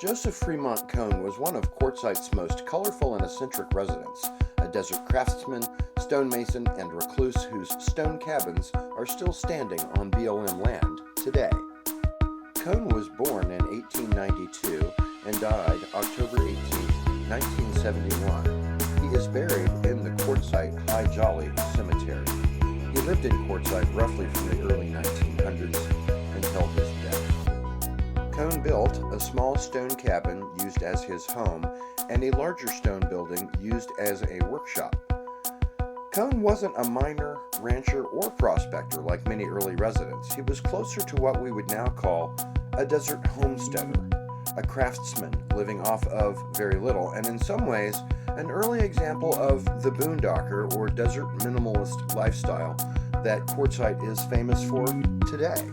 Joseph Fremont Cone was one of Quartzsite's most colorful and eccentric residents, a desert craftsman, stonemason, and recluse whose stone cabins are still standing on BLM land today. Cone was born in 1892 and died October 18, 1971. He is buried in the Quartzsite High Jolly Cemetery. He lived in Quartzsite roughly from the early 1900s until his death. Cone built a small stone cabin used as his home and a larger stone building used as a workshop. Cone wasn't a miner, rancher, or prospector like many early residents. He was closer to what we would now call a desert homesteader, a craftsman living off of very little, and in some ways, an early example of the boondocker or desert minimalist lifestyle that Quartzsite is famous for today.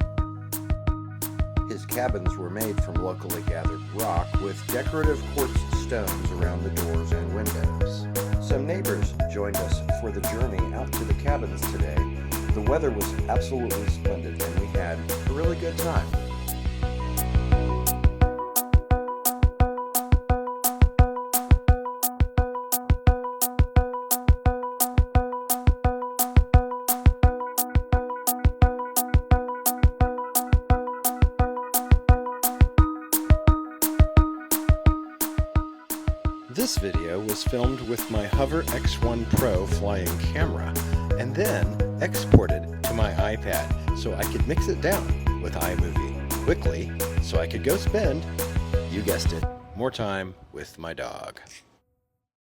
His cabins were made from locally gathered rock with decorative quartz stones around the doors and windows. Some neighbors joined us for the journey out to the cabins today. The weather was absolutely splendid and we had a really good time. This video was filmed with my Hover X1 Pro flying camera and then exported to my iPad so I could mix it down with iMovie quickly so I could go spend, you guessed it, more time with my dog.